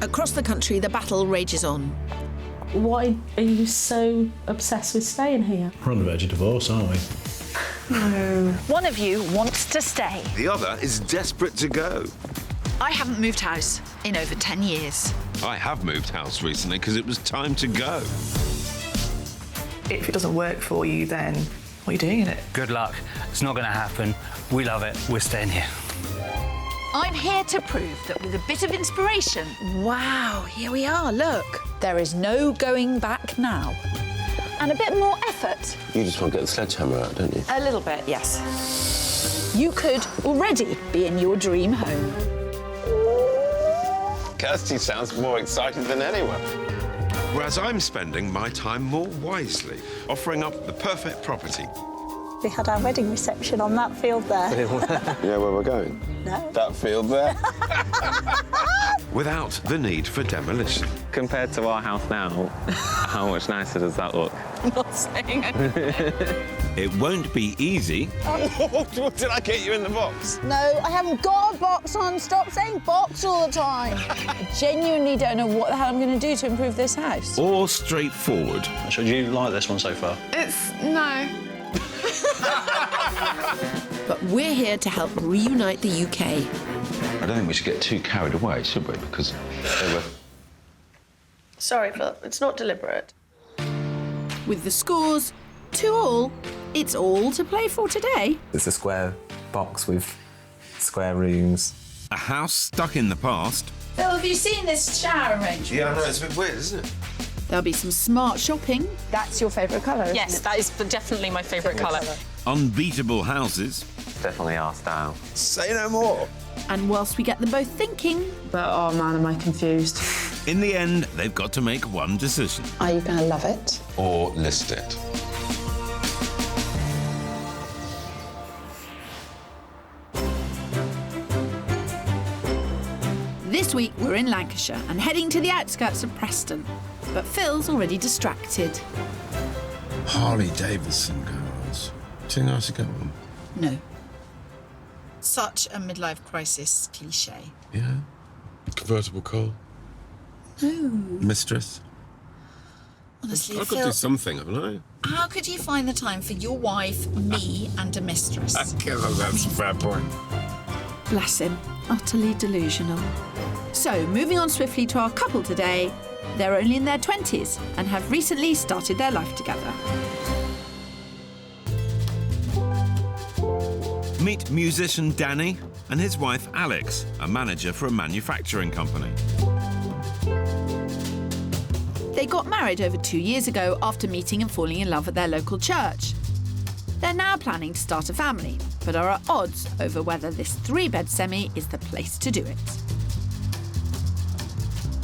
Across the country, the battle rages on. Why are you so obsessed with staying here? We're on the verge of divorce, aren't we? No. One of you wants to stay. The other is desperate to go. I haven't moved house in over 10 years. I have moved house recently because it was time to go. If it doesn't work for you, then what are you doing in it? Good luck. It's not going to happen. We love it. We're staying here. I'm here to prove that with a bit of inspiration, Wow, here we are, look. there is no going back now. And a bit more effort. You just want to get the sledgehammer out, don't you? A little bit, yes. You could already be in your dream home. Kirstie sounds more excited than anyone. Whereas I'm spending my time more wisely, offering up the perfect property. We had our wedding reception on that field there. You know where we're going? No. That field there. Without the need for demolition. Compared to our house now, how much nicer does that look? I'm not saying anything. It won't be easy. Did I get you in the box? No, I haven't got a box on. Stop saying box all the time. I genuinely don't know what the hell I'm going to do to improve this house. Or straightforward. So do you like this one so far? No. But we're here to help reunite the UK. I don't think we should get too carried away, should we? Because they were... Sorry, but it's not deliberate. With the scores 2-2, it's all to play for today. It's a square box with square rooms. A house stuck in the past. Phil, have you seen this shower arrangement? Yeah, I know, it's a bit weird, isn't it? There'll be some smart shopping. That's your favourite colour, Yes, that is definitely my favourite colour. Unbeatable houses. Definitely our style. Say no more. And whilst we get them both thinking, But, oh man, am I confused. In the end, they've got to make one decision. Are you going to love it? Or list it. this week we're in Lancashire and heading to the outskirts of Preston. But Phil's already distracted. Harley Davidson cars. Do you think I should get one? No. Such a midlife crisis cliche. Yeah. Convertible car. No. Mistress. Honestly, I've got to Phil, do something, haven't I? how could you find the time for your wife, me and a mistress? That's a fair point. Bless him. Utterly delusional. So, moving on swiftly to our couple today. They're only in their 20s and have recently started their life together. Meet musician Danny and his wife Alex, a manager for a manufacturing company. They got married over 2 years ago after meeting and falling in love at their local church. They're now planning to start a family, but are at odds over whether this 3-bed semi is the place to do it.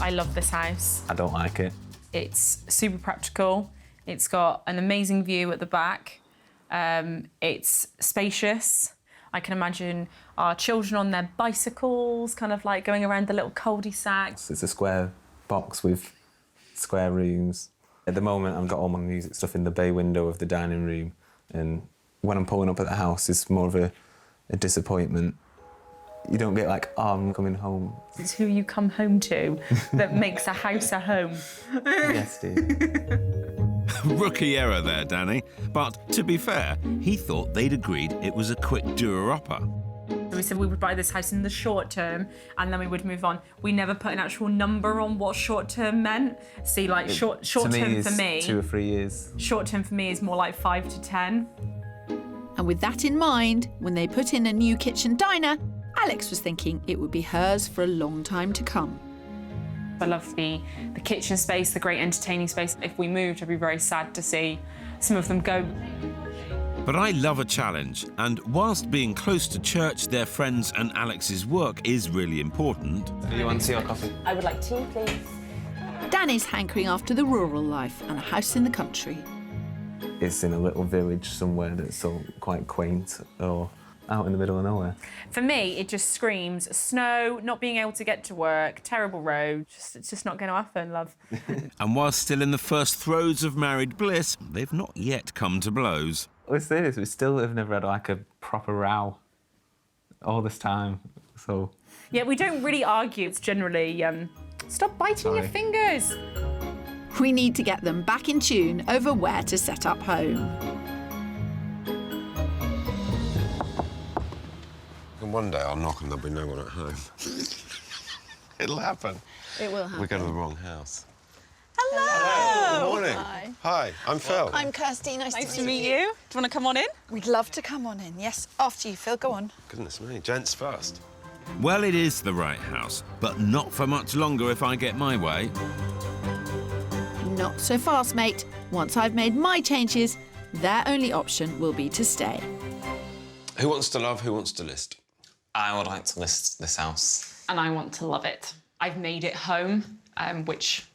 I love this house. I don't like it. It's super practical. It's got an amazing view at the back. It's spacious. I can imagine our children on their bicycles, kind of like going around the little cul-de-sacs. It's a square box with square rooms. At the moment, I've got all my music stuff in the bay window of the dining room, and when I'm pulling up at the house, it's more of a disappointment. You don't get like, oh, I'm coming home. It's who you come home to that makes a house a home. Yes, dear. Rookie error there, Danny. But to be fair, he thought they'd agreed it was a quick doer-upper. We said we would buy this house in the short term and then we would move on. We never put an actual number on what short term meant. See, like short term for me, 2 or 3 years. Short term for me is more like 5 to 10. And with that in mind, when they put in a new kitchen diner, Alex was thinking it would be hers for a long time to come. I love the kitchen space, the great entertaining space. If we moved, I'd be very sad to see some of them go. But I love a challenge, and whilst being close to church, their friends and Alex's work is really important. Do you want tea or coffee? I would like tea, please. Danny's hankering after the rural life and a house in the country. It's in a little village somewhere that's all quite quaint or out in the middle of nowhere. For me, it just screams snow, not being able to get to work, terrible road. It's just not going to happen, love. And while still in the first throes of married bliss, they've not yet come to blows. What's this? We still have never had like a proper row all this time, so... Yeah, we don't really argue. It's generally Stop biting your fingers. We need to get them back in tune over where to set up home. And one day I'll knock and there'll be no one at home. It'll happen. It will happen. We go to the wrong house. Hello. Good morning. Hi. Hi, I'm Phil. I'm Kirstie. Nice to meet you. Do you want to come on in? We'd love to come on in. Yes, after you, Phil. Go on. Goodness me, gents first. Well, it is the right house, but not for much longer if I get my way. Not so fast, mate. Once I've made my changes, their only option will be to stay. Who wants to love, who wants to list? I would like to list this house. And I want to love it. I've made it home, which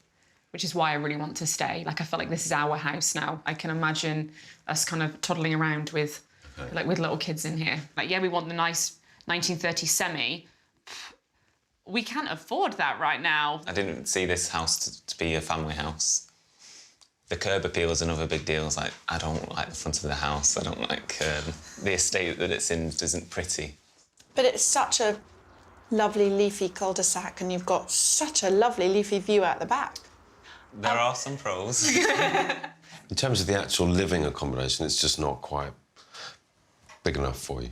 is why I really want to stay. Like, I feel like this is our house now. I can imagine us kind of toddling around with little kids in here. Like, yeah, we want the nice 1930s semi. We can't afford that right now. I didn't see this house to be a family house. The curb appeal is another big deal. It's like, I don't like the front of the house. I don't like the estate that it's in isn't pretty. But it's such a lovely leafy cul-de-sac, and you've got such a lovely leafy view out the back. There are some pros. In terms of the actual living accommodation, it's just not quite big enough for you.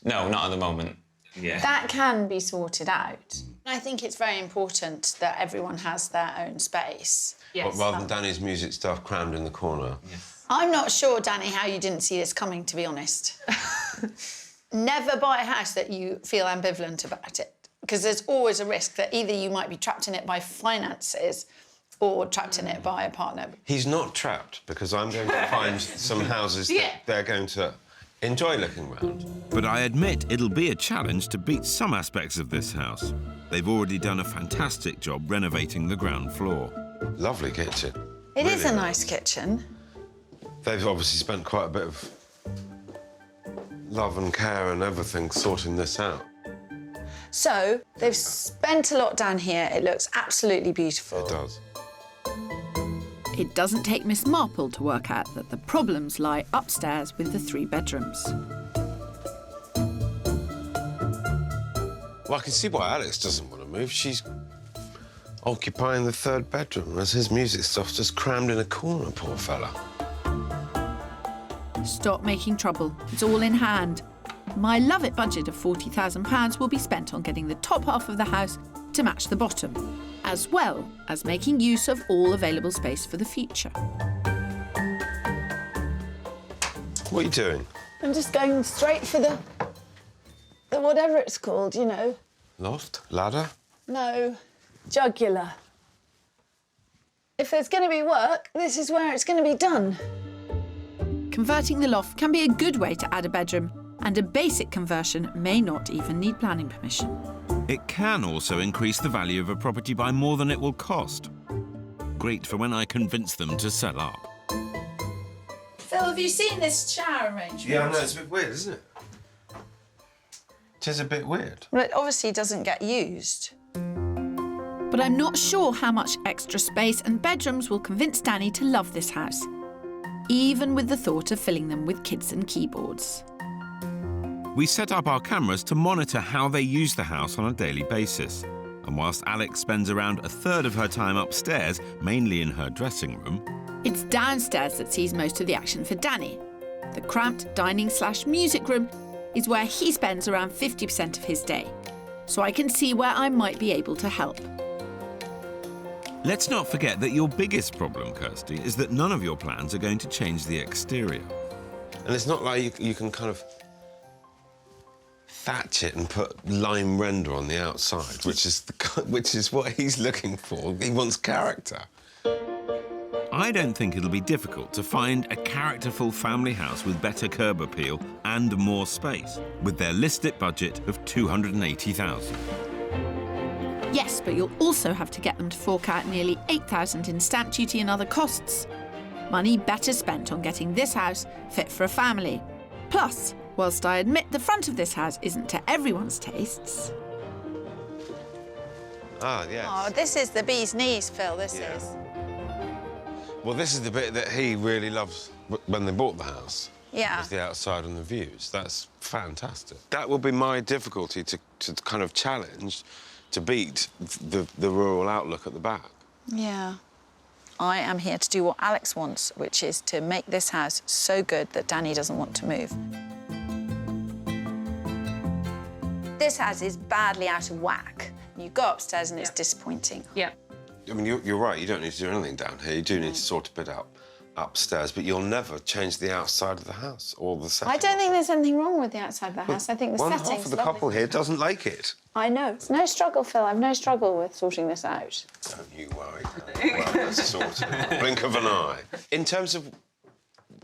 No, not at the moment. Yeah. That can be sorted out. I think it's very important that everyone has their own space. But rather than Danny's music stuff crammed in the corner. Yes. I'm not sure, Danny, how you didn't see this coming, to be honest. Never buy a house that you feel ambivalent about it, because there's always a risk that either you might be trapped in it by finances or trapped in it by a partner. He's not trapped, because I'm going to find some houses that they're going to enjoy looking round. But I admit it'll be a challenge to beat some aspects of this house. They've already done a fantastic job renovating the ground floor. Lovely kitchen. It is a nice kitchen. They've obviously spent quite a bit of love and care and everything sorting this out. So, they've spent a lot down here. It looks absolutely beautiful. It does. It doesn't take Miss Marple to work out that the problems lie upstairs with the 3 bedrooms. Well, I can see why Alex doesn't want to move. She's occupying the 3rd bedroom, whereas his music stuff's just crammed in a corner, poor fella. Stop making trouble. It's all in hand. My Love It budget of £40,000 will be spent on getting the top half of the house to match the bottom, as well as making use of all available space for the future. What are you doing? I'm just going straight for the whatever it's called, you know. Loft? Ladder? No, jugular. If there's going to be work, this is where it's going to be done. Converting the loft can be a good way to add a bedroom, and a basic conversion may not even need planning permission. It can also increase the value of a property by more than it will cost. Great for when I convince them to sell up. Phil, have you seen this shower arrangement? Yeah, I know, it's a bit weird, isn't it? It is a bit weird. Well, it obviously doesn't get used. But I'm not sure how much extra space and bedrooms will convince Danny to love this house, even with the thought of filling them with kids and keyboards. We set up our cameras to monitor how they use the house on a daily basis. And whilst Alex spends around a third of her time upstairs, mainly in her dressing room, it's downstairs that sees most of the action for Danny. The cramped dining/music room is where he spends around 50% of his day. So I can see where I might be able to help. let's not forget that your biggest problem, Kirstie, is that none of your plans are going to change the exterior. And it's not like you can kind of thatch it and put lime render on the outside, which is what he's looking for. He wants character. I don't think it'll be difficult to find a characterful family house with better curb appeal and more space, with their listed budget of $280,000. Yes, but you'll also have to get them to fork out nearly $8,000 in stamp duty and other costs. Money better spent on getting this house fit for a family. Plus, whilst I admit the front of this house isn't to everyone's tastes... Ah, yes. Oh, this is the bee's knees, Phil, this is. Well, this is the bit that he really loves when they bought the house. Yeah. Was the outside and the views. That's fantastic. That will be my difficulty to kind of challenge, to beat the rural outlook at the back. Yeah. I am here to do what Alex wants, which is to make this house so good that Danny doesn't want to move. This house is badly out of whack. You go upstairs and it's disappointing. Yeah. I mean, you're right, you don't need to do anything down here. You do need to sort a bit out upstairs, but you'll never change the outside of the house or the setting. I don't think there's anything wrong with the outside of the house. I think the One setting's half of the lovely. couple here doesn't like it. I know. It's no struggle, Phil. I've no struggle with sorting this out. Don't you worry. Well, that's sort of blink of an eye. In terms of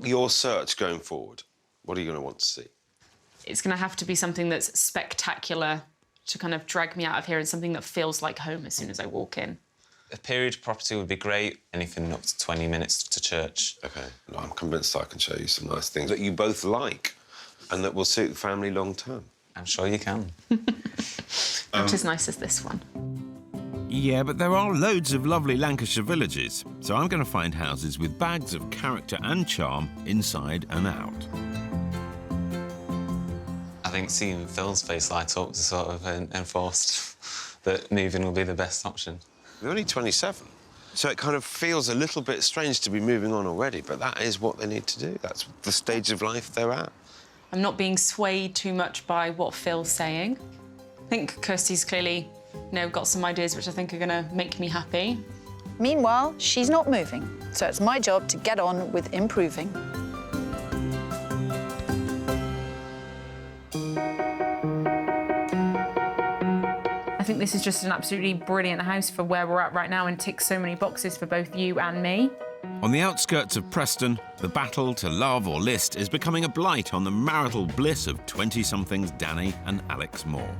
your search going forward, what are you going to want to see? It's going to have to be something that's spectacular to kind of drag me out of here, and something that feels like home as soon as I walk in. A period property would be great. Anything up to 20 minutes to church. OK. No, I'm convinced I can show you some nice things that you both like and that will suit the family long term. I'm sure you can. Not as nice as this one. Yeah, but there are loads of lovely Lancashire villages, so I'm going to find houses with bags of character and charm inside and out. I think seeing Phil's face light up to sort of enforced that moving will be the best option. You're only 27, so it kind of feels a little bit strange to be moving on already, but that is what they need to do. That's the stage of life they're at. I'm not being swayed too much by what Phil's saying. I think Kirstie's clearly, got some ideas which I think are going to make me happy. Meanwhile, she's not moving, so it's my job to get on with improving. I think this is just an absolutely brilliant house for where we're at right now and ticks so many boxes for both you and me. On the outskirts of Preston, the battle to love or list is becoming a blight on the marital bliss of 20-somethings Danny and Alex Moore.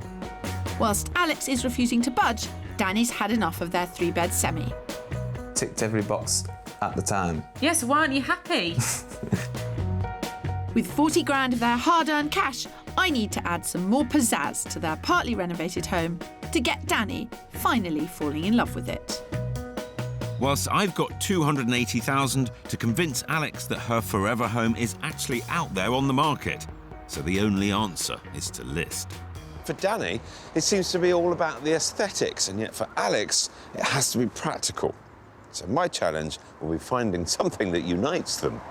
Whilst Alex is refusing to budge, Danny's had enough of their 3-bed semi. Ticked every box at the time. Yeah, so why aren't you happy? With 40 grand of their hard-earned cash, I need to add some more pizzazz to their partly renovated home to get Danny finally falling in love with it. Whilst I've got 280,000 to convince Alex that her forever home is actually out there on the market. So the only answer is to list. For Danny, it seems to be all about the aesthetics, and yet for Alex, it has to be practical. So my challenge will be finding something that unites them.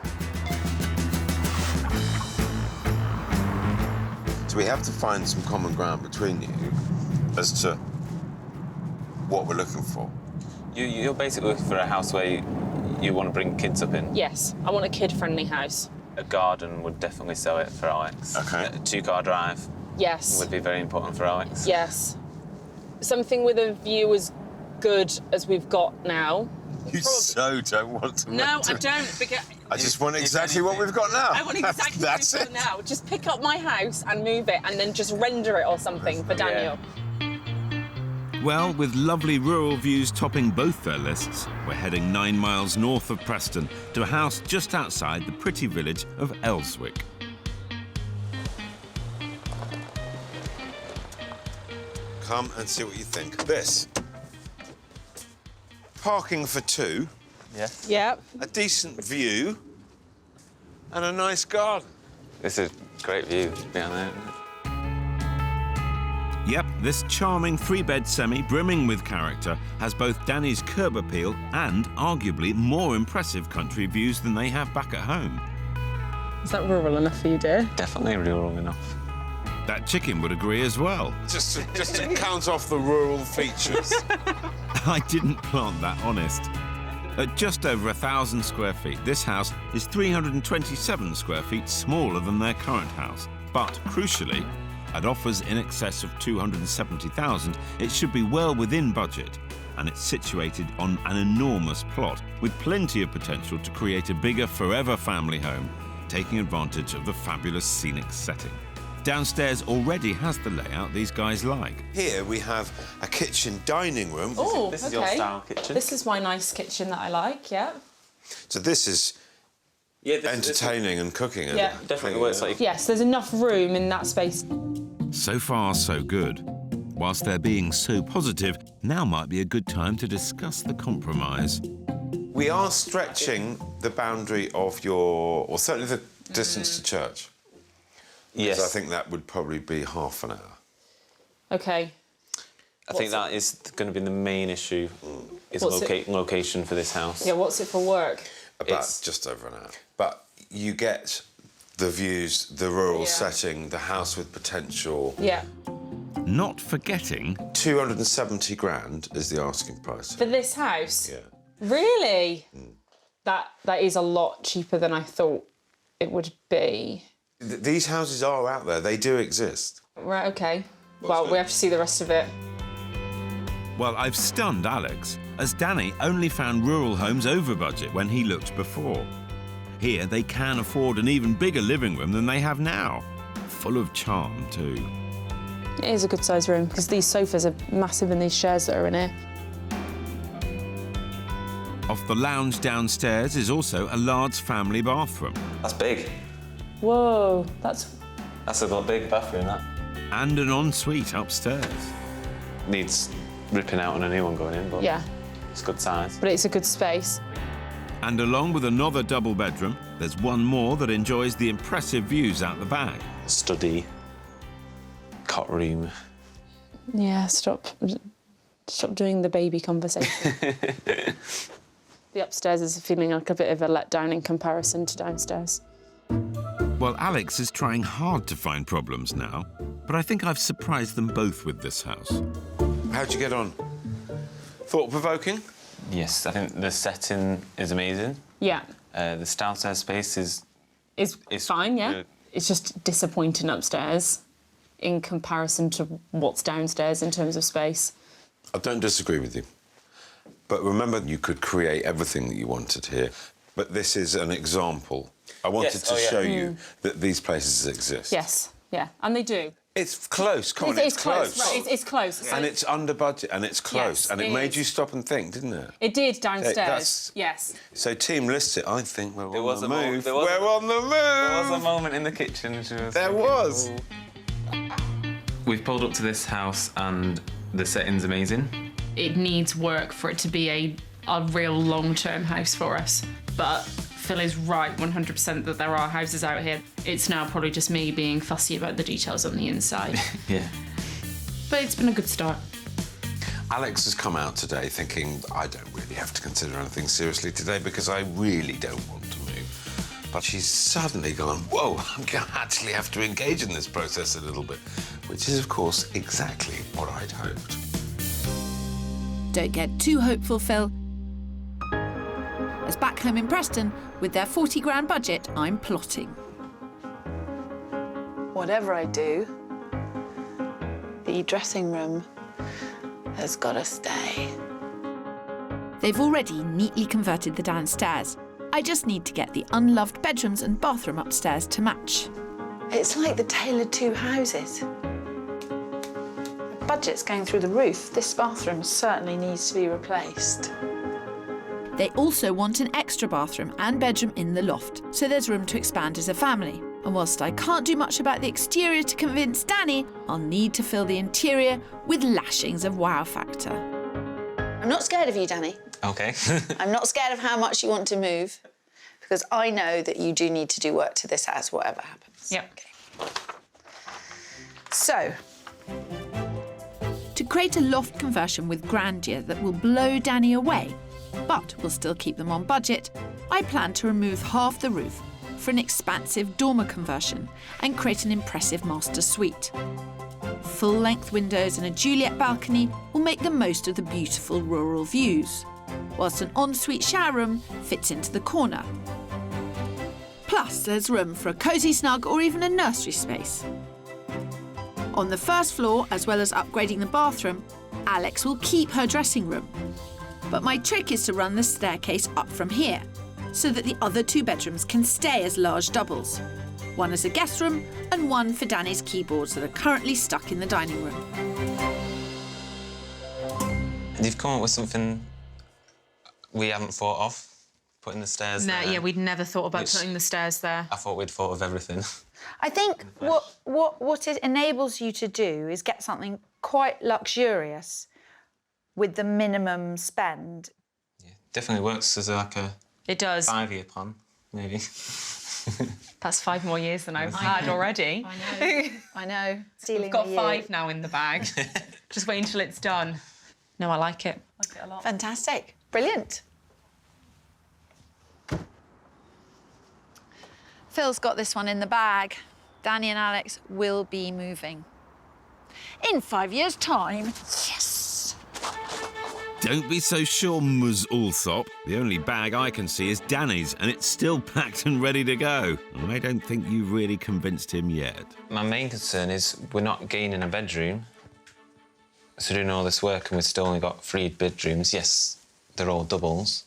So we have to find some common ground between you as to what we're looking for. You're basically looking for a house where you want to bring kids up in. Yes, I want a kid-friendly house. A garden would definitely sell it for Alex. OK. A 2-car drive Yes. would be very important for Alex. Yes. Something with a view as good as we've got now. You so don't want to No, make I don't, because... I just want exactly what we've got now. I want exactly what we've got now. Just pick up my house and move it and then just render it or something for Daniel. Well, with lovely rural views topping both their lists, we're heading 9 miles north of Preston to a house just outside the pretty village of Elswick. Come and see what you think. This. Parking for 2. Yes. Yep. A decent view. And a nice garden. It's a great view down there. Yep, this charming 3-bed semi brimming with character has both Danny's curb appeal and arguably more impressive country views than they have back at home. Is that rural enough for you, dear? Definitely rural enough. That chicken would agree as well. Just to count off the rural features. I didn't plant that, honest. At just over 1,000 square feet, this house is 327 square feet smaller than their current house. But, crucially, at offers in excess of 270,000, it should be well within budget, and it's situated on an enormous plot with plenty of potential to create a bigger forever family home, taking advantage of the fabulous scenic setting. Downstairs already has the layout these guys like. Here we have a kitchen dining room. Oh, This is your style kitchen. This is my nice kitchen that I like, yeah. So this is entertaining and cooking. And Yeah. Definitely works like... Yes, there's enough room in that space. So far, so good. Whilst they're being so positive, now might be a good time to discuss the compromise. We are stretching the boundary of your, or certainly the distance to church. Yes. Because I think that would probably be half an hour. OK. I think that is going to be the main issue, is location for this house. Yeah, what's it for work? About just over an hour. But you get the views, the rural setting, the house with potential. Yeah. Not forgetting... 270 grand is the asking price. For this house? Yeah. Really? That is a lot cheaper than I thought it would be. These houses are out there. They do exist. Right, OK. Well, we have to see the rest of it. Well, I've stunned Alex, as Danny only found rural homes over budget when he looked before. Here, they can afford an even bigger living room than they have now. Full of charm, too. It is a good-sized room, because these sofas are massive and these chairs that are in here. Off the lounge downstairs is also a large family bathroom. That's big. Whoa, that's a big bathroom, that. And an ensuite upstairs. Needs ripping out and a new one going in, but yeah, it's good size. But it's a good space. And along with another double bedroom, there's one more that enjoys the impressive views out the back. Study, cot room. Yeah, stop doing the baby conversation. The upstairs is feeling like a bit of a letdown in comparison to downstairs. Well, Alex is trying hard to find problems now, but I think I've surprised them both with this house. How'd you get on? Thought-provoking? Yes, I think the setting is amazing. Yeah. The downstairs space is fine, yeah. Good. It's just disappointing upstairs in comparison to what's downstairs in terms of space. I don't disagree with you. But remember, you could create everything that you wanted here. But this is an example. I wanted to show you that these places exist. Yes, yeah, and they do. It's close, come on, it's close. Right, it's close. And it's under budget, and it's close. Yes, and it made you stop and think, didn't it? It did downstairs, yes. So team lists it, I think we're on the move. We're on the move! There was a moment in the kitchen. There was! We've pulled up to this house and the setting's amazing. It needs work for it to be a real long-term house for us. But Phil is right 100% that there are houses out here. It's now probably just me being fussy about the details on the inside. Yeah. But it's been a good start. Alex has come out today thinking, I don't really have to consider anything seriously today because I really don't want to move. But she's suddenly gone, whoa, I'm going to actually have to engage in this process a little bit, which is, of course, exactly what I'd hoped. Don't get too hopeful, Phil. As back home in Preston, with their 40 grand budget, I'm plotting. Whatever I do, the dressing room has got to stay. They've already neatly converted the downstairs. I just need to get the unloved bedrooms and bathroom upstairs to match. It's like the tale of two houses. The budget's going through the roof. This bathroom certainly needs to be replaced. They also want an extra bathroom and bedroom in the loft, so there's room to expand as a family. And whilst I can't do much about the exterior to convince Danny, I'll need to fill the interior with lashings of wow factor. I'm not scared of you, Danny. OK. I'm not scared of how much you want to move, because I know that you do need to do work to this house, whatever happens. Yep. Okay. So, to create a loft conversion with grandeur that will blow Danny away, but will still keep them on budget, I plan to remove half the roof for an expansive dormer conversion and create an impressive master suite. Full-length windows and a Juliet balcony will make the most of the beautiful rural views, whilst an ensuite shower room fits into the corner. Plus, there's room for a cosy snug or even a nursery space. On the first floor, as well as upgrading the bathroom, Alex will keep her dressing room. But my trick is to run the staircase up from here, so that the other two bedrooms can stay as large doubles. One as a guest room and one for Danny's keyboards that are currently stuck in the dining room. You've come up with something we haven't thought of, putting the stairs there. Yeah, we'd never thought about putting the stairs there. I thought we'd thought of everything. I think what it enables you to do is get something quite luxurious with the minimum spend. Yeah, definitely works as like a it does 5-year plan, maybe. That's 5 more years than I've had already. I know. We've got 5 now in the bag. Just wait until it's done. No, I like it. I like it a lot. Fantastic. Brilliant. Phil's got this one in the bag. Danny and Alex will be moving. In 5 years' time. Yes! Don't be so sure, Ms. Alsop. The only bag I can see is Danny's, and it's still packed and ready to go. I don't think you've really convinced him yet. My main concern is we're not gaining a bedroom. So doing all this work and we've still only got 3 bedrooms. Yes, they're all doubles.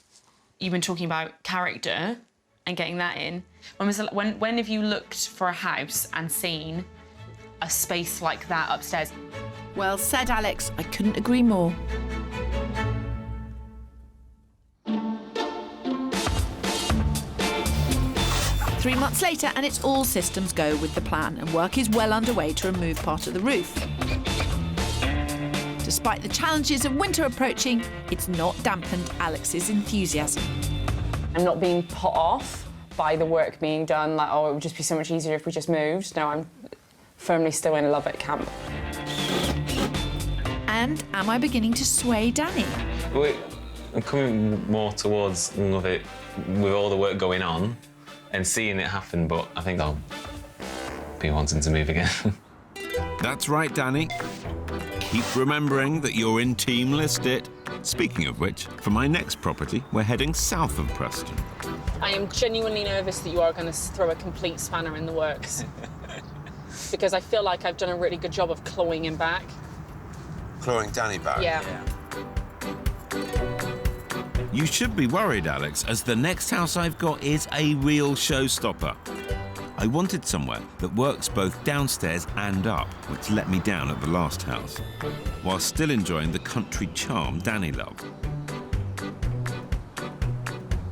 You've been talking about character and getting that in. When have you looked for a house and seen a space like that upstairs? Well said, Alex. I couldn't agree more. Three months later, and it's all systems go with the plan, and work is well underway to remove part of the roof. Despite the challenges of winter approaching, it's not dampened Alex's enthusiasm. I'm not being put off by the work being done, like, oh, it would just be so much easier if we just moved. No, I'm firmly still in love it camp. And am I beginning to sway Danny? I'm coming more towards love it with all the work going on and seeing it happen, but I think I'll be wanting to move again. That's right, Danny. Keep remembering that you're in Team List It. Speaking of which, for my next property, we're heading south of Preston. I am genuinely nervous that you are going to throw a complete spanner in the works. Because I feel like I've done a really good job of clawing him back. Clawing Danny back? Yeah. You should be worried, Alex, as the next house I've got is a real showstopper. I wanted somewhere that works both downstairs and up, which let me down at the last house, while still enjoying the country charm Danny loved.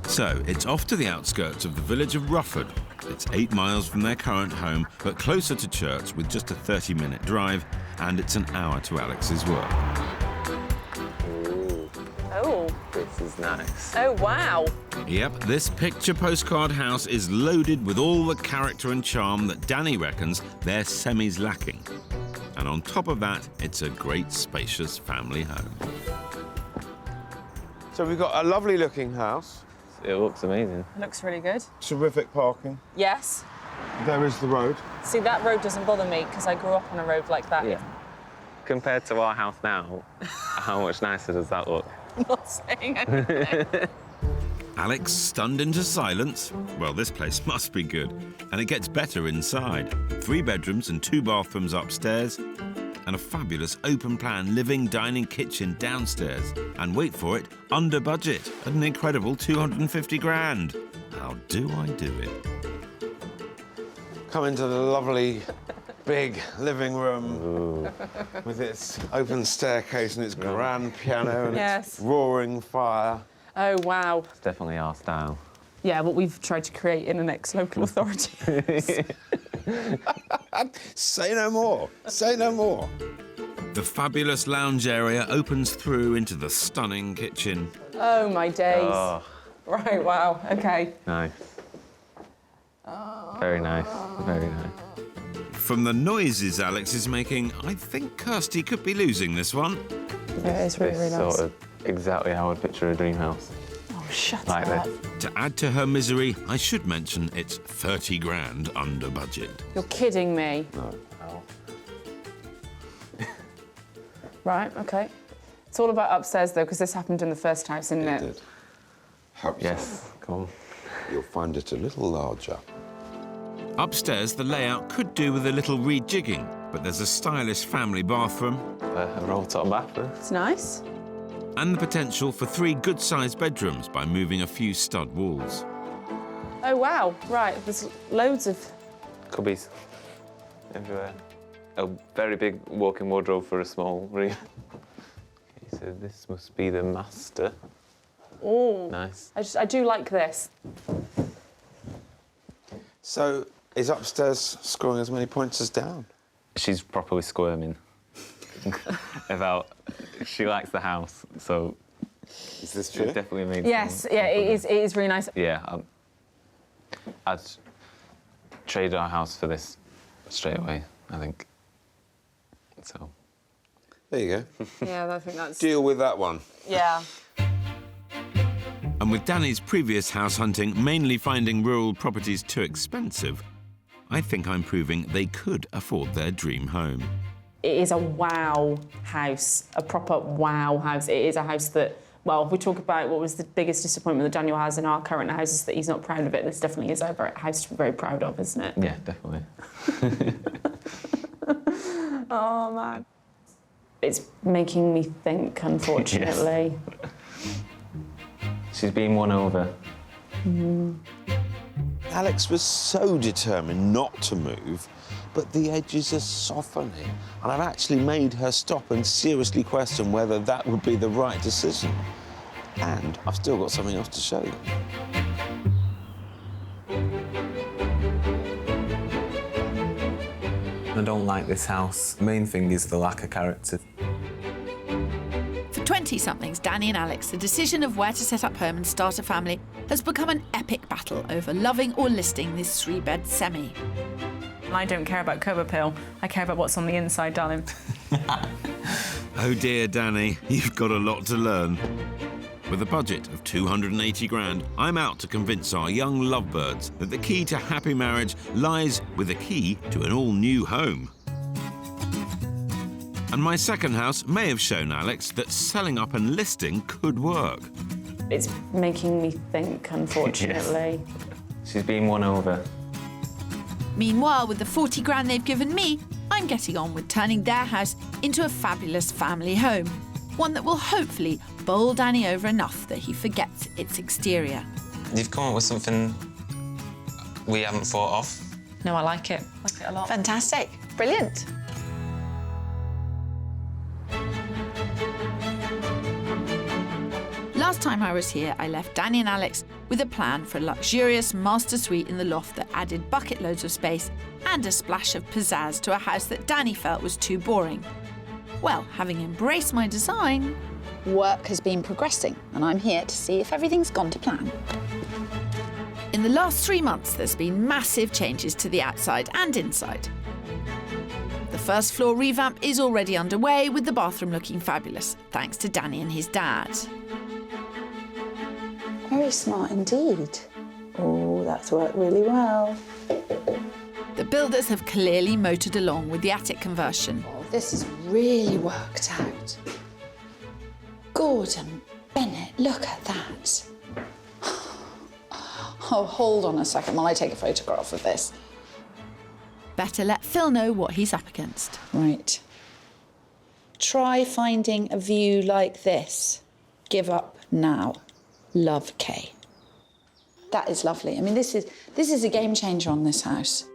So, it's off to the outskirts of the village of Rufford. It's 8 miles from their current home, but closer to church with just a 30-minute drive, and it's an hour to Alex's work. Oh. This is nice. Oh, wow. Yep, this picture postcard house is loaded with all the character and charm that Danny reckons their semi's lacking. And on top of that, it's a great spacious family home. So we've got a lovely looking house. It looks amazing. It looks really good. Terrific parking. Yes. There is the road. See, that road doesn't bother me because I grew up on a road like that. Yeah. Compared to our house now, how much nicer does that look? I'm not saying anything. Alex stunned into silence. Well, this place must be good. And it gets better inside. 3 bedrooms and 2 bathrooms upstairs, and a fabulous open-plan living, dining, kitchen downstairs. And wait for it, under budget at an incredible 250 grand. How do I do it? Come into the lovely, big living room with its open staircase and its grand piano and its roaring fire. Oh, wow. It's definitely our style. Yeah, what we've tried to create in the next local authority. Say no more. Say no more. The fabulous lounge area opens through into the stunning kitchen. Oh, my days. Oh. Right, wow, OK. Nice. Very nice, very nice. From the noises Alex is making, I think Kirstie could be losing this one. Yeah, it's really, really nice. Sort of exactly how I'd picture a dream house. Oh, shut like up. this. To add to her misery, I should mention it's 30 grand under budget. You're kidding me. No. Right, OK. It's all about upstairs, though, because this happened in the first house, didn't it? It did. Hope so. Yes, come on. You'll find it a little larger. Upstairs, the layout could do with a little rejigging, but there's a stylish family bathroom. A roll-top bathroom. It's nice. And the potential for 3 good-sized bedrooms by moving a few stud walls. Oh, wow. Right, there's loads of... Cubbies everywhere. A very big walk-in wardrobe for a small room. Okay, so this must be the master. Oh. Nice. I do like this. So, is upstairs scoring as many points as down? She's properly squirming about... She likes the house, so... Is this true? It definitely makes Yes, yeah, it is really nice. Yeah, trade our house for this straight away, I think. So. There you go. Yeah, I think that's... Deal with that one. Yeah. And with Danny's previous house hunting mainly finding rural properties too expensive, I think I'm proving they could afford their dream home. It is a wow house, a proper wow house. It is a house that, well, if we talk about what was the biggest disappointment that Daniel has in our current house is that he's not proud of it. This definitely is a house to be very proud of, isn't it? Yeah, definitely. Oh, man. It's making me think, unfortunately. She's been won over. Alex was so determined not to move, but the edges are softening. And I've actually made her stop and seriously question whether that would be the right decision. And I've still got something else to show them. I don't like this house. The main thing is the lack of character. For 20-somethings, Danny and Alex, the decision of where to set up home and start a family has become an epic battle over loving or listing this 3-bed semi. I don't care about curb appeal. I care about what's on the inside, darling. Oh dear, Danny, you've got a lot to learn. With a budget of 280 grand, I'm out to convince our young lovebirds that the key to happy marriage lies with the key to an all-new home. And my second house may have shown Alex that selling up and listing could work. It's making me think, unfortunately. Yes. She's been won over. Meanwhile, with the 40 grand they've given me, I'm getting on with turning their house into a fabulous family home. One that will hopefully bowl Danny over enough that he forgets its exterior. You've come up with something we haven't thought of. No, I like it. I like it a lot. Fantastic. Brilliant. Last time I was here, I left Danny and Alex with a plan for a luxurious master suite in the loft that added bucket loads of space and a splash of pizzazz to a house that Danny felt was too boring. Well, having embraced my design... Work has been progressing, and I'm here to see if everything's gone to plan. In the last 3 months, there's been massive changes to the outside and inside. The first floor revamp is already underway, with the bathroom looking fabulous, thanks to Danny and his dad. Very smart indeed. Oh, that's worked really well. The builders have clearly motored along with the attic conversion. Oh, this has really worked out. Gordon Bennett, look at that. Oh, hold on a second while I take a photograph of this. Better let Phil know what he's up against. Right. Try finding a view like this. Give up now. Love, Kay. That is lovely. I mean, this is a game changer on this house.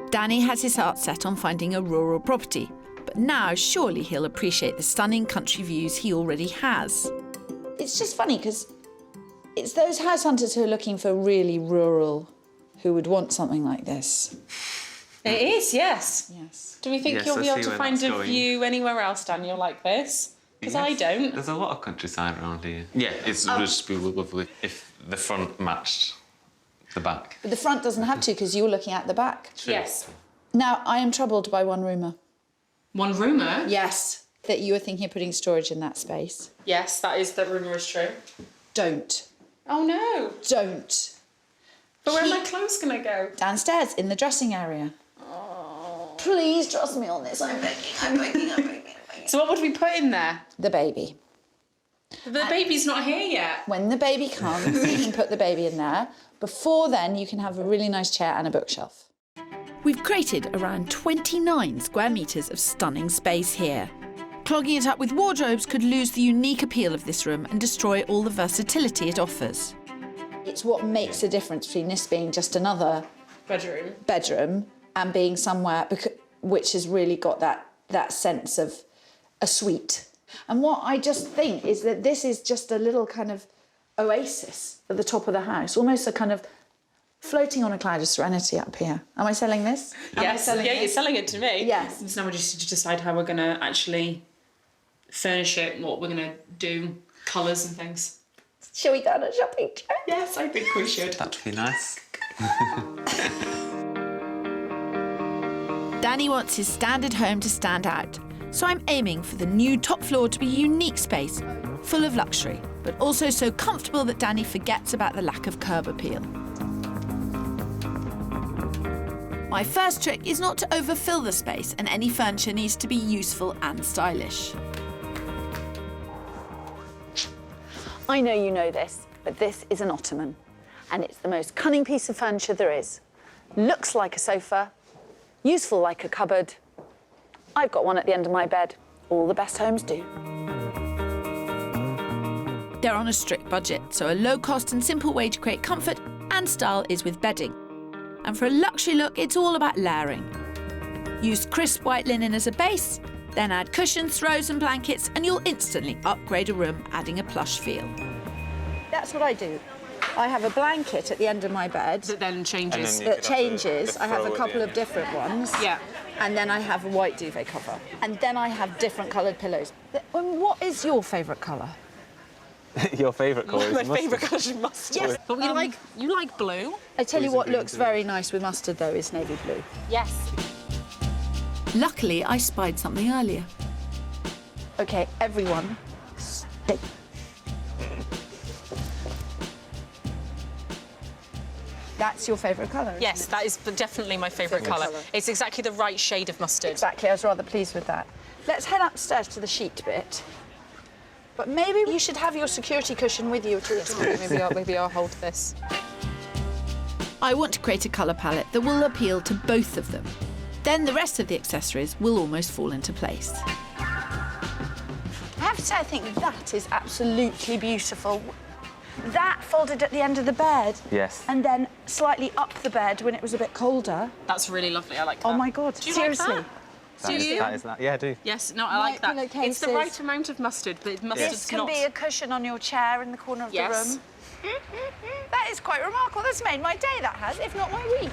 Danny has his heart set on finding a rural property, but now surely he'll appreciate the stunning country views he already has. It's just funny because it's those house hunters who are looking for really rural who would want something like this. It is, yes. Yes. Do we think you'll be able to find a view anywhere else, Daniel, like this? Because I don't. There's a lot of countryside around here. Yeah, would just be lovely if the front matched the back. But the front doesn't have to because you're looking at the back. True. Yes. Now, I am troubled by one rumour. One rumour? Yes. That you were thinking of putting storage in that space. Yes, that rumour is true. Don't. Oh, no. Don't. But where are my clothes going to go? Downstairs, in the dressing area. Oh. Please trust me on this. I'm begging. So what would we put in there? The baby. The baby's not here yet. When the baby comes, you can put the baby in there. Before then, you can have a really nice chair and a bookshelf. We've created around 29 square metres of stunning space here. Clogging it up with wardrobes could lose the unique appeal of this room and destroy all the versatility it offers. It's what makes the difference between this being just another bedroom and being somewhere which has really got that sense of a suite. And what I just think is that this is just a little kind of oasis at the top of the house, almost a kind of floating on a cloud of serenity up here. Am I selling this? Yes, you're selling it to me. Yes. So now we just need to decide how we're going to actually furnish it, what we're going to do, colours and things. Shall we go on a shopping trip? Yes, I think we should. That'd be nice. Danny wants his standard home to stand out, so I'm aiming for the new top floor to be a unique space, full of luxury, but also so comfortable that Danny forgets about the lack of curb appeal. My first trick is not to overfill the space, and any furniture needs to be useful and stylish. I know you know this, but this is an ottoman, and it's the most cunning piece of furniture there is. Looks like a sofa, useful like a cupboard. I've got one at the end of my bed. All the best homes do. They're on a strict budget, so a low-cost and simple way to create comfort and style is with bedding. And for a luxury look, it's all about layering. Use crisp white linen as a base, then add cushions, throws and blankets, and you'll instantly upgrade a room, adding a plush feel. That's what I do. I have a blanket at the end of my bed. That then changes. That changes. I have a couple of different ones. Yeah. And then I have a white duvet cover. And then I have different coloured pillows. What is your favourite colour? Your favourite colour is My mustard. favourite colour is mustard. Yes. But you like blue. I tell you what looks very nice with mustard, though, is navy blue. Yes. Luckily, I spied something earlier. OK, everyone, stay. That's your favourite colour, isn't Yes, it? that is definitely my favourite colour. It's exactly the right shade of mustard. Exactly, I was rather pleased with that. Let's head upstairs to the sheet bit. But maybe you should have your security cushion with you at all times. Maybe I'll hold this. I want to create a colour palette that will appeal to both of them. Then the rest of the accessories will almost fall into place. I have to say, I think that is absolutely beautiful. That folded at the end of the bed. Yes. And then slightly up the bed when it was a bit colder. That's really lovely. I like that. Oh, my God. Do you Seriously. like that? Do you? That is that. Yeah, I do. Yes, no, I like that. It's the pillowcases. right amount of mustard, but mustard's This can not. be a cushion on your chair in the corner of the room. That is quite remarkable. That's made my day, that has, if not my week.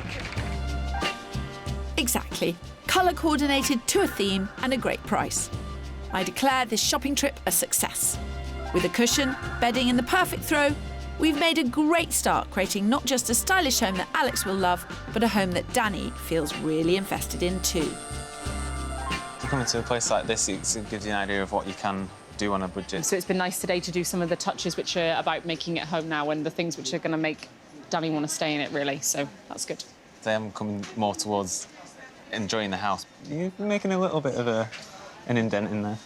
Exactly. Colour coordinated to a theme and a great price. I declare this shopping trip a success. With a cushion, bedding and the perfect throw, we've made a great start creating not just a stylish home that Alex will love, but a home that Danny feels really invested in too. Coming to a place like this, it gives you an idea of what you can do on a budget. So it's been nice today to do some of the touches which are about making it home now and the things which are going to make Danny want to stay in it, really. So that's good. Today I'm coming more towards enjoying the house. You're making a little bit of an indent in there.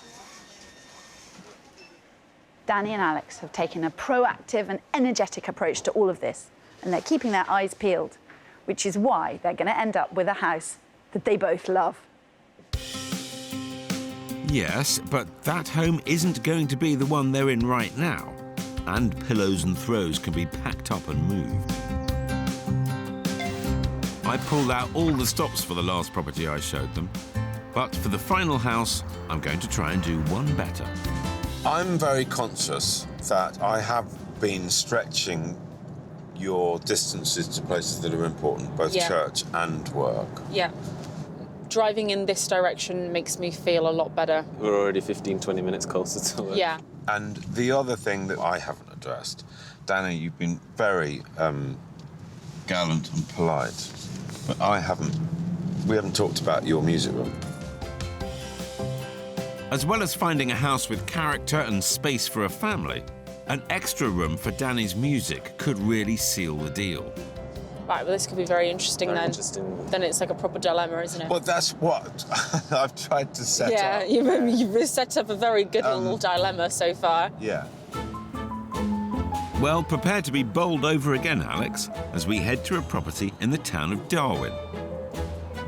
Danny and Alex have taken a proactive and energetic approach to all of this, and they're keeping their eyes peeled, which is why they're going to end up with a house that they both love. Yes, but that home isn't going to be the one they're in right now. And pillows and throws can be packed up and moved. I pulled out all the stops for the last property I showed them. But for the final house, I'm going to try and do one better. I'm very conscious that I have been stretching your distances to places that are important, both church and work. Yeah. Driving in this direction makes me feel a lot better. We're already 15, 20 minutes closer to work. Yeah. And the other thing that I haven't addressed, Danny, you've been very gallant and polite, but we haven't talked about your music room. As well as finding a house with character and space for a family, an extra room for Danny's music could really seal the deal. Right, well, this could be very interesting Very then. interesting. Then it's like a proper dilemma, isn't it? Well, that's what I've tried to set yeah, up. you've set up a very good little dilemma so far. Yeah. Well, prepare to be bowled over again, Alex, as we head to a property in the town of Darwin.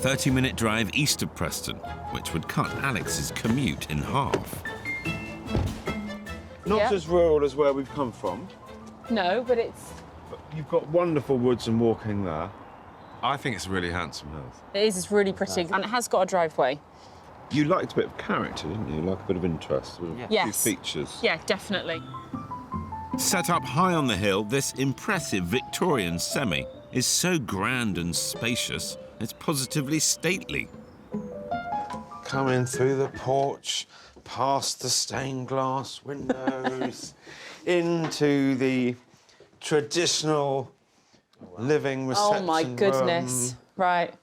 30-minute drive east of Preston, which would cut Alex's commute in half. Not as rural as where we've come from. No, but it's... You've got wonderful woods and walking there. I think it's a really handsome house. It is, it's really pretty. And it has got a driveway. You liked a bit of character, didn't you? Like a bit of interest, with a few features. Yeah, definitely. Set up high on the hill, this impressive Victorian semi is so grand and spacious, it's positively stately. Coming through the porch, past the stained glass windows, into the traditional living reception Oh my goodness. room, Right.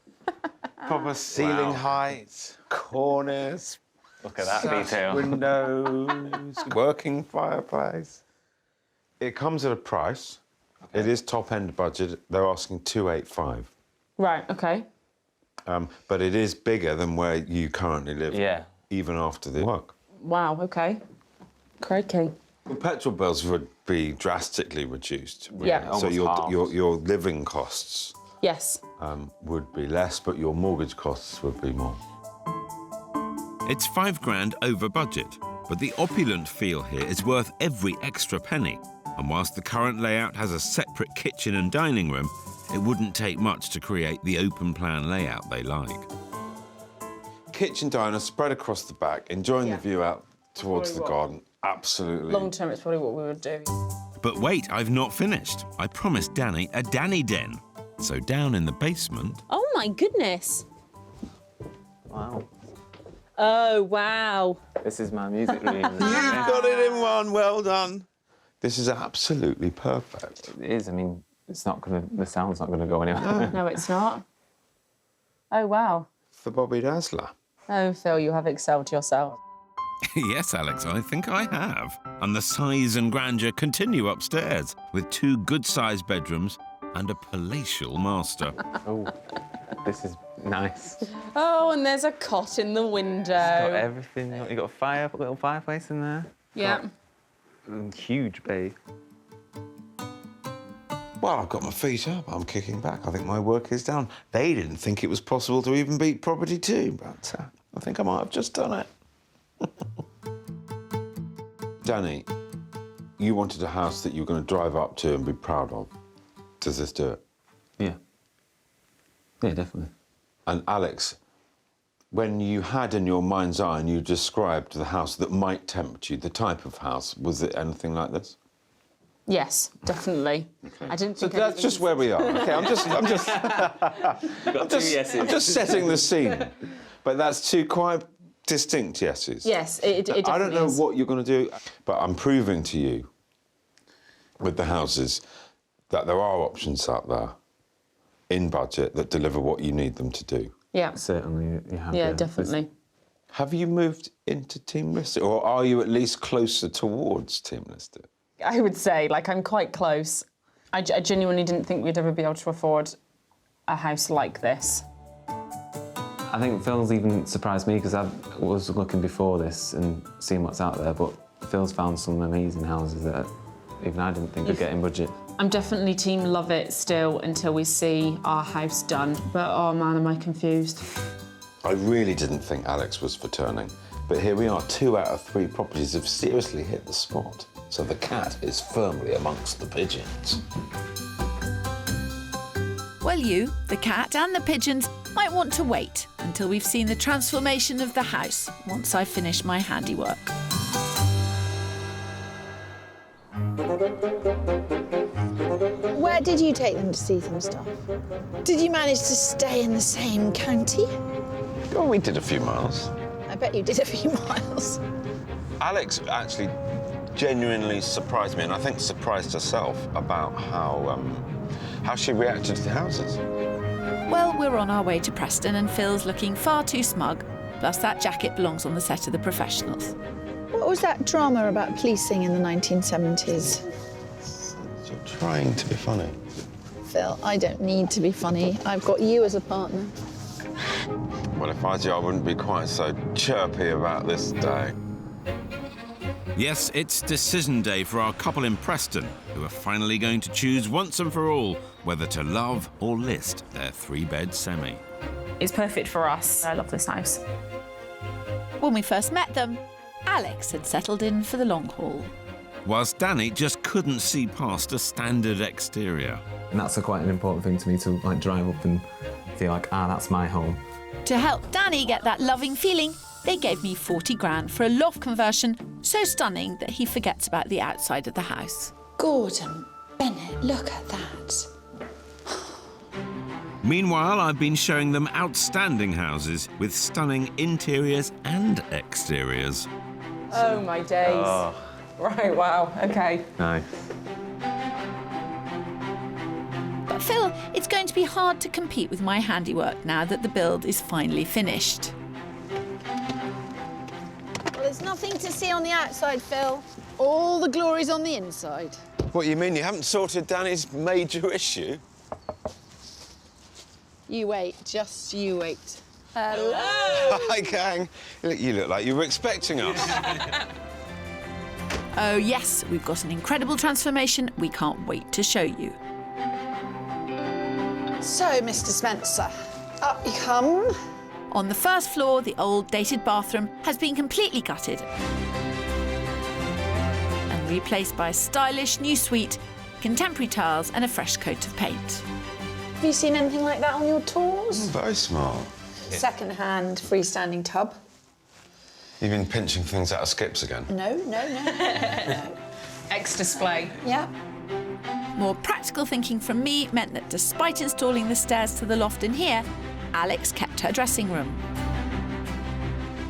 proper ceiling height, corners. Look at that sash detail. windows, working fireplace. It comes at a price. Okay. It is top-end budget. They're asking 285. Right, okay. But it is bigger than where you currently live. Yeah. Even after the work. Wow, okay. Crikey. Well, petrol bills would be drastically reduced. Yeah. So Almost your living costs Yes. would be less, but your mortgage costs would be more. It's £5,000 over budget, but the opulent feel here is worth every extra penny. And whilst the current layout has a separate kitchen and dining room, it wouldn't take much to create the open plan layout they like. Kitchen diner spread across the back, enjoying the view out towards the garden. Absolutely. Long term, it's probably what we would do. But wait, I've not finished. I promised Danny a Danny den. So down in the basement... Oh my goodness. Wow. Oh, wow. This is my music room. You got it in one, well done. This is absolutely perfect. It is, I mean, it's not gonna, the sound's not gonna go anywhere. No, it's not. Oh, wow. For Bobby Dazzler. Oh, Phil, you have excelled yourself. Yes, Alex, I think I have. And the size and grandeur continue upstairs, with 2 good-sized bedrooms and a palatial master. Oh, this is nice. Oh, and there's a cot in the window. It's got everything. You got a little fireplace in there. Yeah. Got a huge bay. Well, I've got my feet up. I'm kicking back. I think my work is done. They didn't think it was possible to even beat Property 2, but I think I might have just done it. Danny, you wanted a house that you were going to drive up to and be proud of. Does this do it? Yeah. Yeah, definitely. And Alex, when you had in your mind's eye and you described the house that might tempt you, the type of house, was it anything like this? Yes, definitely. Okay. I didn't think. So that's just where we are. Okay, I'm just setting the scene. But that's 2 quite distinct yeses. Yes, it definitely I don't know is. what you're going to do, but I'm proving to you with the houses that there are options out there in budget that deliver what you need them to do. Yeah. Certainly, you have. Yeah, definitely. Have you moved into team listed, or are you at least closer towards team listed? I would say, like, I'm quite close. I genuinely didn't think we'd ever be able to afford a house like this. I think Phil's even surprised me because I was looking before this and seeing what's out there, but Phil's found some amazing houses that even I didn't think would get in budget. I'm definitely team love it still until we see our house done. But, oh man, am I confused. I really didn't think Alex was for turning, but here we are, 2 out of 3 properties have seriously hit the spot. So the cat is firmly amongst the pigeons. Well, you, the cat and the pigeons might want to wait until we've seen the transformation of the house once I finish my handiwork. Where did you take them to see some stuff? Did you manage to stay in the same county? Oh, we did a few miles. I bet you did a few miles. Alex actually genuinely surprised me, and I think surprised herself about how she reacted to the houses. Well, we're on our way to Preston and Phil's looking far too smug. Plus, that jacket belongs on the set of The Professionals. What was that drama about policing in the 1970s? You're trying to be funny. Phil, I don't need to be funny. I've got you as a partner. Well, if I was you, I wouldn't be quite so chirpy about this day. Yes, it's decision day for our couple in Preston, who are finally going to choose once and for all whether to love or list their 3-bed semi. It's perfect for us. I love this house. When we first met them, Alex had settled in for the long haul. Whilst Danny just couldn't see past a standard exterior. And that's quite an important thing to me, to like drive up and feel like, that's my home. To help Danny get that loving feeling, they gave me 40 grand for a loft conversion so stunning that he forgets about the outside of the house. Gordon Bennett, look at that. Meanwhile, I've been showing them outstanding houses with stunning interiors and exteriors. Oh, my days. Oh. Right, wow, OK. Nice. But Phil, it's going to be hard to compete with my handiwork now that the build is finally finished. Well, there's nothing to see on the outside, Phil. All the glory's on the inside. What, you mean you haven't sorted Danny's major issue? You wait, just you wait. Hello. Hi, gang. You look like you were expecting us. Oh yes, we've got an incredible transformation we can't wait to show you. So, Mr. Spencer, up you come. On the first floor, the old dated bathroom has been completely gutted and replaced by a stylish new suite, contemporary tiles and a fresh coat of paint. Have you seen anything like that on your tours? Very smart. Second-hand freestanding tub. You've been pinching things out of skips again? No. Ex-display. Yeah. More practical thinking from me meant that despite installing the stairs to the loft in here, Alex kept her dressing room.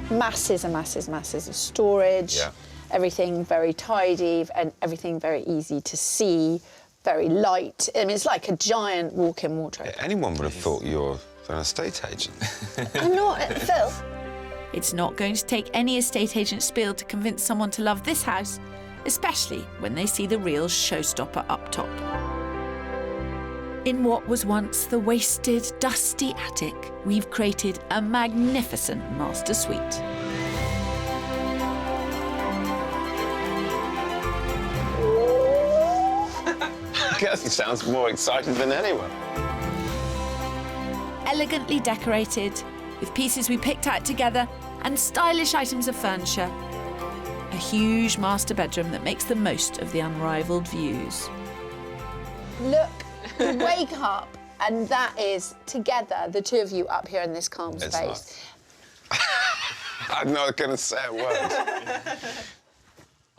Masses of storage. Yeah. Everything very tidy and everything very easy to see, very light. I mean, it's like a giant walk-in wardrobe. Yeah, anyone would have thought you're an estate agent. I'm not, Phil. It's not going to take any estate agent spiel to convince someone to love this house, especially when they see the real showstopper up top. In what was once the wasted, dusty attic, we've created a magnificent master suite. Kirstie sounds more excited than anyone. Elegantly decorated, with pieces we picked out together and stylish items of furniture. A huge master bedroom that makes the most of the unrivaled views. Look, you wake up and that is, together, the two of you up here in this calm space. Nice. I'm not going to say a word.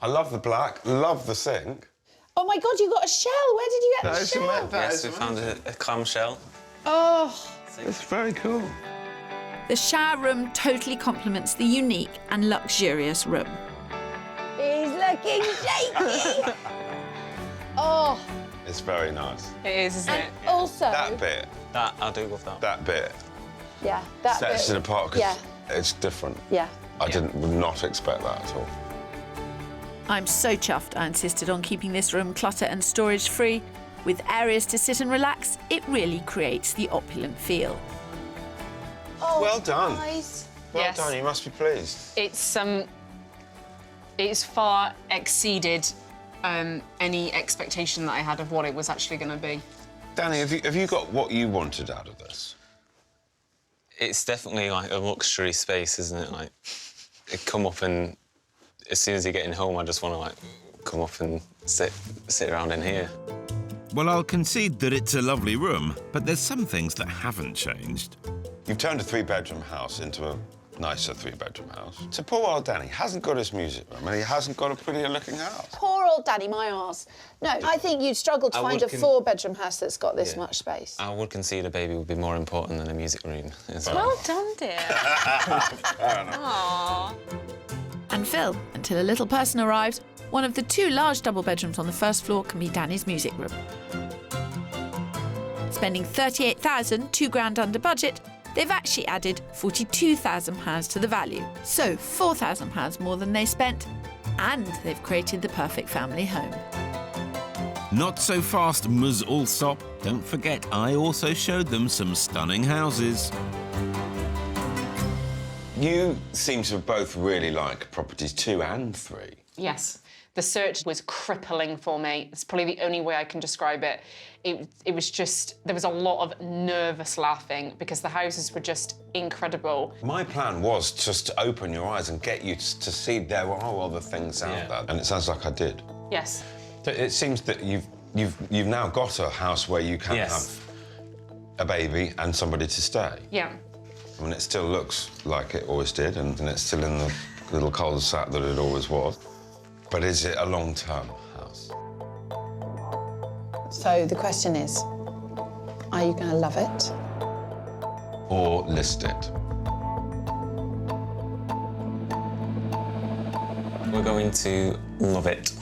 I love the black, love the sink. Oh, my God, you got a shell. Where did you get the shell? Yes, we found a clamshell. Oh. It's very cool. The shower room totally complements the unique and luxurious room. He's looking shaky. Oh. It's very nice. It is, isn't it? Also... That bit. That, I do love that. That bit. Yeah, that sets bit. it apart because Yeah. it's different. Yeah. I would not expect that at all. I'm so chuffed I insisted on keeping this room clutter and storage free. With areas to sit and relax, it really creates the opulent feel. Oh, well done. Nice. Well done, you must be pleased. It's far exceeded any expectation that I had of what it was actually going to be. Danny, have you got what you wanted out of this? It's definitely like a luxury space, isn't it? Like, it come up and as soon as you're getting home, I just want to like come up and sit around in here. Well, I'll concede that it's a lovely room, but there's some things that haven't changed. You've turned a three-bedroom house into a nicer three-bedroom house. So poor old Danny hasn't got his music room and he hasn't got a prettier-looking house. Poor old Danny, my arse. No, I think you'd struggle to find a four-bedroom house that's got this much space. I would concede a baby would be more important than a music room. Well done, dear. Fair enough. Aww. And Phil, until a little person arrives, one of the two large double bedrooms on the first floor can be Danny's music room. Spending $38,000, £2,000 under budget, they've actually added £42,000 to the value. So £4,000 more than they spent, and they've created the perfect family home. Not so fast, Ms. Allsop. Don't forget, I also showed them some stunning houses. You seem to both really like properties 2 and 3. Yes. The search was crippling for me. It's probably the only way I can describe it. It was just, there was a lot of nervous laughing because the houses were just incredible. My plan was just to open your eyes and get you to see there are other things out there. And it sounds like I did. Yes. So it seems that you've now got a house where you can have a baby and somebody to stay. Yeah. I mean, it still looks like it always did, and it's still in the little cul-de-sac that it always was. But is it a long-term house? So the question is, are you going to love it? Or list it? We're going to love it.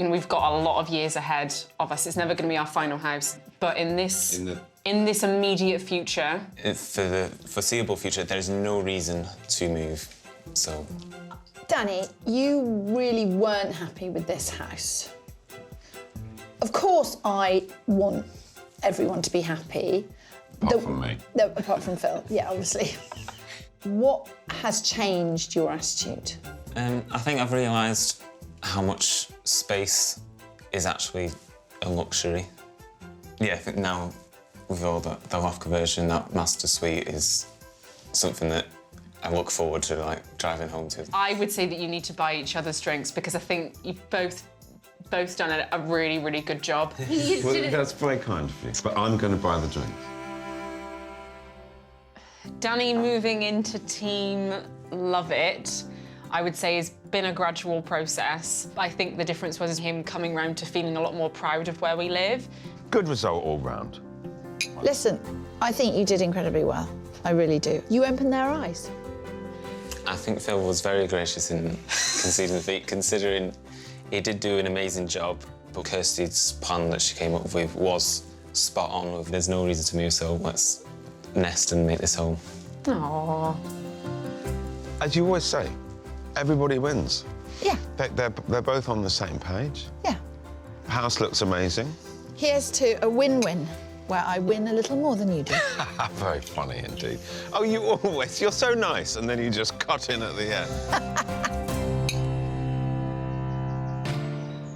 You know, we've got a lot of years ahead of us. It's never going to be our final house. But in this immediate future... For the foreseeable future, there's no reason to move, so... Danny, you really weren't happy with this house. Of course, I want everyone to be happy. Apart from me. No, apart from Phil, yeah, obviously. What has changed your attitude? I think I've realised how much space is actually a luxury. Yeah, I think now with all the loft conversion, that master suite is something that I look forward to, like, driving home to. I would say that you need to buy each other's drinks because I think you've both done a really, really good job. Well, that's very kind of you, but I'm going to buy the drinks. Danny moving into Team Love It, I would say, has been a gradual process. I think the difference was him coming round to feeling a lot more proud of where we live. Good result all round. Listen, I think you did incredibly well. I really do. You opened their eyes. I think Phil was very gracious in conceding the feat, considering he did do an amazing job, but Kirstie's plan that she came up with was spot on. There's no reason to move, so let's nest and make this home. Aww. As you always say, everybody wins. Yeah. They're both on the same page. Yeah. The house looks amazing. Here's to a win-win, where I win a little more than you do. Very funny indeed. Oh, you're so nice, and then you just cut in at the end.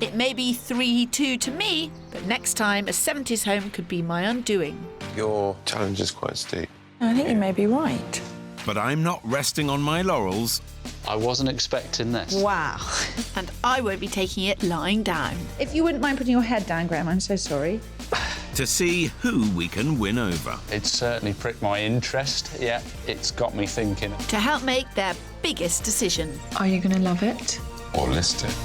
It may be 3-2 to me, but next time a 70s home could be my undoing. Your challenge is quite steep. I think you may be right. But I'm not resting on my laurels. I wasn't expecting this. Wow. And I won't be taking it lying down. If you wouldn't mind putting your head down, Graham, I'm so sorry. To see who we can win over. It's certainly pricked my interest. Yeah, it's got me thinking. To help make their biggest decision. Are you going to love it? Or list it.